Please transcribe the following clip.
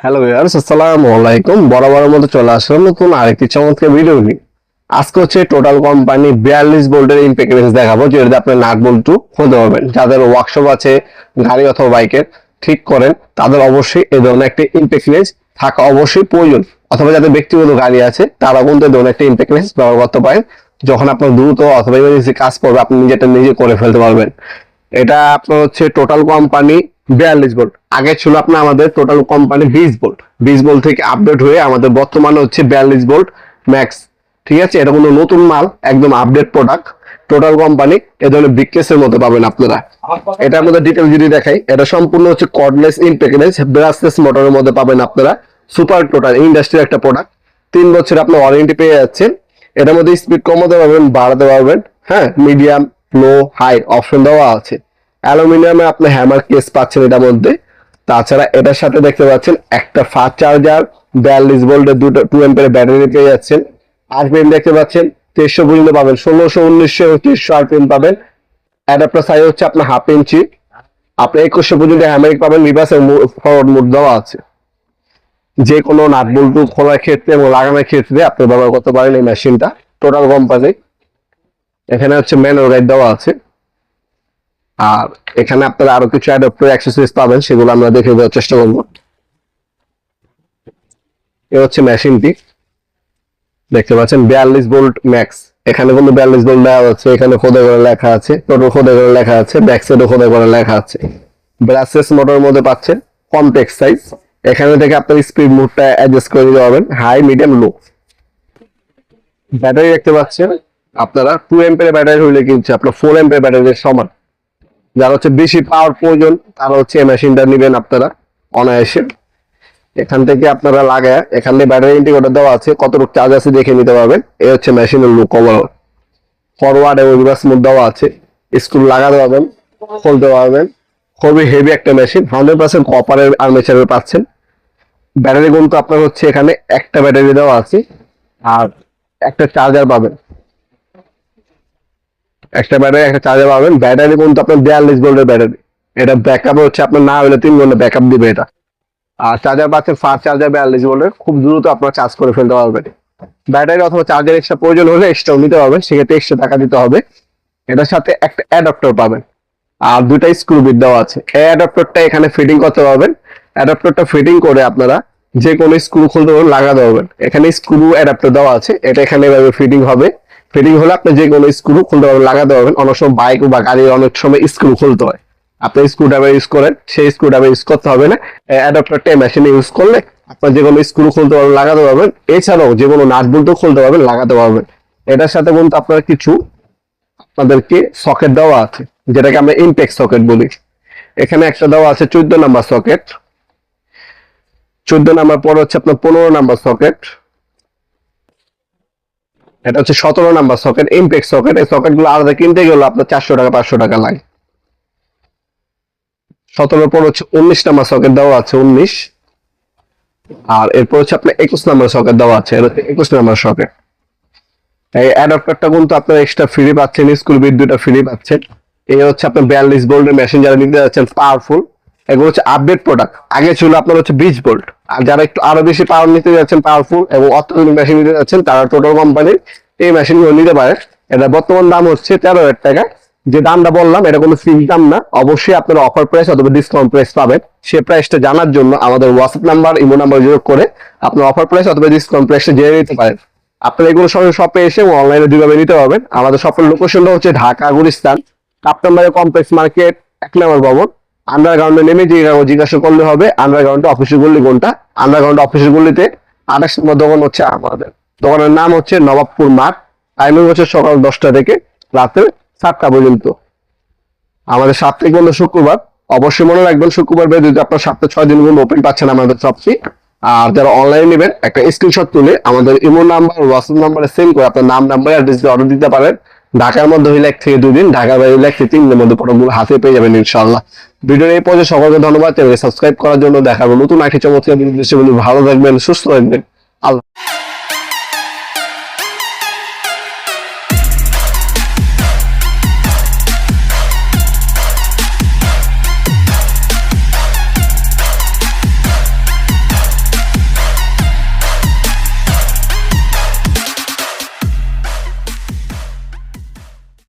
Hello viewers, আসসালামু আলাইকুম। বরাবরের মতো চলে আসলাম নতুন আরেকটি চমৎকার ভিডিও নিয়ে। আজকে হচ্ছে টোটাল কোম্পানি 42 ভোল্টের ইম্পিডেন্স দেখাবো, যেটাতে আপনি নাট বল্টু খুঁজে পাবেন। যাদের ওয়ার্কশপ আছে, গাড়ি অথবা বাইকের ঠিক করেন, তাদের অবশ্যই এই ধরনের একটা ইম্পিডেন্স থাকা অবশ্যই প্রয়োজন। অথবা যাদের ব্যক্তিগত গাড়ি আছে, তারা কিন্তু এই ধরনের একটা ইম্পিডেন্স ব্যবহার করতে পারেন। যখন আপনার দ্রুত অথবা ইমার্জেন্সি কাজ পড়বে, আপনি নিজেটা নিজে করে ফেলতে পারবেন। এটা আপনার হচ্ছে টোটাল কোম্পানি 42 ভোল্ট। আগে ছিল আপনার আমাদের টোটাল কোম্পানি 20 ভোল্ট। 20 ভোল্ট থেকে আপডেট হয়ে আমাদের বর্তমানে হচ্ছে 42 ভোল্ট ম্যাক্স। ঠিক আছে, এটা কোনো নতুন মাল, একদম আপডেট প্রোডাক্ট। টোটাল কোম্পানি এ ধরনের বিগকেসের মতো পাবেন আপনারা। এটার মধ্যে ডিটেল যদি দেখাই, এটা সম্পূর্ণ হচ্ছে কর্ডলেস ইম্পিডেন্স ব্রাশলেস মোটরের মধ্যে পাবেন আপনারা। সুপার টোটাল ইন্ডাস্ট্রির একটা প্রোডাক্ট। 3 বছর আপনার ওয়ারেন্টি পেয়ে যাচ্ছেন। এটার মধ্যে স্পিড কমাতে পারবেন, বাড়াতে পারবেন। হ্যাঁ, মিডিয়াম, লো, হাই অপশন দেওয়া আছে। অ্যালুমিনিয়ামে আপনি হ্যামার কেস পাচ্ছেন এটার মধ্যে। তাছাড়া এটার সাথে দেখতে পাচ্ছেন একটা ফাস্ট চার্জার, 42 ভোল্টের 2 অ্যাম্পিয়ারের ব্যাটারি পেয়ে যাচ্ছেন। আরপিএম দেখতে পাচ্ছেন 2300 পর্যন্ত পাবেন, 1600, 1900, 2300 আরপিএম পাবেন। অ্যাডাপ্টার সাইজ হচ্ছে আপনার 1/2 ইঞ্চি। আপনি 2100 পর্যন্ত হ্যামারিক পাবেন, রিভার্স এবং ফরওয়ার্ড মোড দেওয়া আছে। যে কোনো নাট বল্টু খোলার ক্ষেত্রে এবং লাগানোর ক্ষেত্রে আপনি ব্যবহার করতে পারেন এই মেশিনটা। টোটাল কোম্পানি এখানে হচ্ছে ম্যানুয়াল গাইড দেওয়া আছে। আর এখানে আপনারা আরো কিছু অ্যাডাপ্টার অ্যাক্সেসরিজ পাবেন, সেগুলো আমরা দেখে দেওয়ার চেষ্টা করব। এ হচ্ছে মেশিনটি, দেখতে পাচ্ছেন 42 ভোল্ট ম্যাক্স। এখানে কোনো 42 ভোল্ট দেওয়া আছে, এখানে খোদাই করে লেখা আছে, টোটাল খোদাই করে লেখা আছে, ব্যাক সাইডও খোদাই করে লেখা আছে। ব্রাশলেস মোটরের মধ্যে পাচ্ছেন কমপ্লেক্স সাইজ। এখানে থেকে আপনার স্পিড মোডটা অ্যাডজাস্ট করে দিতে পারবেন, হাই, মিডিয়াম, লো। ব্যাটারি দেখতে পাচ্ছেন আপনারা 2 অ্যাম্পিয়ার ব্যাটারি হইলে কিন্তু আপনার 4 অ্যাম্পিয়ার ব্যাটারির সমান। যারা হচ্ছে বেশি পাওয়ার প্রয়োজন, তারা হচ্ছে এই মেশিনটা নেবেন আপনারা অনায়াসে। এখান থেকে আপনারা লাগায়, এখান থেকে ব্যাটারি ইন্ডিকেটর দেওয়া আছে, কতটুকু চার্জ আছে দেখে নিতে পারবেন। এই হচ্ছে মেশিনের লুক ওভারঅল। ফরওয়ার্ড এবং রিভার্স মোড দেওয়া আছে। স্ক্রু লাগাতে পারবেন, খুলতে পারবেন। খুবই হেভি একটা মেশিন, 100% কপারের আর্মেচারের পাচ্ছেন। ব্যাটারি কিন্তু আপনার হচ্ছে এখানে একটা ব্যাটারি দেওয়া আছে, আর একটা চার্জার পাবেন। একটা ব্যাটারি, একটা চার্জার পাবেন। ব্যাটারি কিন্তু আপনার 42 ভোল্টের ব্যাটারি। এটা ব্যাকআপ হচ্ছে আপনার না হলে 3 ঘন্টা ব্যাকআপ দিবে এটা। আর চার্জার পাচ্ছেন ফাস্ট চার্জার 42 ভোল্টের, খুব দ্রুত আপনার চার্জ করে ফেলতে পারবেন। ব্যাটারি অথবা চার্জার এক্সট্রা প্রয়োজন হলে এক্সট্রাও নিতে পারবেন, সেক্ষেত্রে এক্সট্রা টাকা দিতে হবে। এটার সাথে একটা অ্যাডাপ্টার পাবেন, আর 2টা স্ক্রু বিট দেওয়া আছে। এই অ্যাডাপ্টারটা এখানে ফিটিং করতে পারবেন। অ্যাডাপ্টারটা ফিটিং করে আপনারা যে কোনো স্ক্রু খুলতে পারবেন, লাগাতে পারবেন। এখানে স্ক্রু অ্যাডাপ্টার দেওয়া আছে, এটা এখানে এভাবে ফিটিং হবে। ফিটিং হলে আপনি যে কোনো স্ক্রু খুলতে পারবেন, লাগাতে পারবেন। অনেক সময় বাইক বা গাড়ির অনেক সময় স্ক্রু খুলতে হয়, আপনি স্ক্রু ড্রাইভার ইউজ করেন, সেই স্ক্রু ড্রাইভার ইউজ করতে হবে না। অ্যাডাপ্টারটা মেশিনে ইউজ করলে আপনার যে কোনো স্ক্রু খুলতে পারবেন, লাগাতে পারবেন। এছাড়াও যে কোনো নাট বল্টু খুলতে পারবেন, লাগাতে পারবেন। এটার সাথে কিন্তু আপনার কিছু আপনাদেরকে সকেট দেওয়া আছে, যেটাকে আমরা ইনটেক সকেট বলি। এখানে একটা দেওয়া আছে 14 নাম্বার সকেট। 14 নাম্বার পর হচ্ছে আপনার 15 নাম্বার সকেট। এটা হচ্ছে 17 নাম্বার সকেট, ইমপ্যাক্ট সকেট। এই সকেট গুলো আলাদা কিনতে গেলে আপনার 400 টাকা 500 টাকা লাগে। 17 পর হচ্ছে 19 নাম্বার সকেট দেওয়া আছে, 19। আর এরপর হচ্ছে আপনার 21 নাম্বার সকেট দেওয়া আছে, এটা হচ্ছে 21 নাম্বার সকেট। এই অ্যাডাপ্টারটা কিন্তু আপনার এক্সট্রা ফ্রি পাচ্ছেন, স্ক্রু বিট 2টা ফ্রি পাচ্ছেন। এই হচ্ছে আপনার 42 ভোল্টের মেশিন যারা নিতে যাচ্ছেন পাওয়ারফুল, এগুলো হচ্ছে আপডেট প্রোডাক্ট। আগে ছিল আপনার হচ্ছে 20 ভোল্ট। আর যারা একটু আরো বেশি পাওয়ার নিতে যাচ্ছেন, পাওয়ারফুল এবং অত্যাধুনিক মেশিন নিতে যাচ্ছেন, তারা টোটাল কোম্পানির এই মেশিনগুলো নিতে পারে। এটা বর্তমান দাম হচ্ছে 13,000 টাকা। যে দামটা বললাম এটা কোনো ফিক্স দাম না, অবশ্যই আপনারা অফার প্রাইস অথবা ডিসকাউন্ট প্রাইস পাবেন। সে প্রাইসটা জানার জন্য আমাদের হোয়াটসঅ্যাপ নাম্বার, ইমো নাম্বার যোগ করে আপনার অফার প্রাইস অথবা ডিসকাউন্ট প্রাইসটা জেনে নিতে পারেন। আপনারা এগুলো সবাই শপে এসে অনলাইনে দুইভাবে নিতে পারবেন। আমাদের শপের লোকেশনটা হচ্ছে ঢাকা গুলিস্তান, কাপ্তানবাড়ি কমপ্লেক্স মার্কেট, 1 নম্বর ভবন। আন্ডারগ্রাউন্ডে নেমে জিজ্ঞাসা করলে হবে আন্ডারগ্রাউন্ডে অফিসের গল্লি কোনটা। আন্ডারগ্রাউন্ড অফিসের গল্লিতে 28 নম্বর দোকান হচ্ছে আমাদের। দোকানের নাম হচ্ছে নবাবপুর মাঠ। টাইমিং হচ্ছে সকাল 10টা থেকে রাতে 7টা পর্যন্ত। আমাদের সাপ্তাহিক বন্ধ শুক্রবার। অবশ্যই মনে রাখবেন, শুক্রবার যদি আপনার সপ্তাহে 6 দিন পর্যন্ত ওপেন পাচ্ছেন আমাদের শপটি। আর যারা অনলাইনে নেবেন, একটা স্ক্রিনশট তুলে আমাদের ইমো নাম্বার, হোয়াটসঅ্যাপ নাম্বারে সেন্ড করে আপনার নাম, নাম্বার, অ্যাড্রেস দিয়ে অর্ডার দিতে পারেন। ঢাকার মধ্যে হইলে 1 থেকে 2 দিন, ঢাকার বাইরে হইলে 1 থেকে 3 দিনের মধ্যে প্রোডাক্টগুলো হাতে পেয়ে যাবেন ইনশাআল্লাহ। ভিডিওর এই পর্যায়ে সকলকে ধন্যবাদ। চ্যানেলকে সাবস্ক্রাইব করার জন্য। দেখাবো নতুন একটি চমৎকার ভিডিও। ভালো থাকবেন, সুস্থ থাকবেন। আল্লাহ।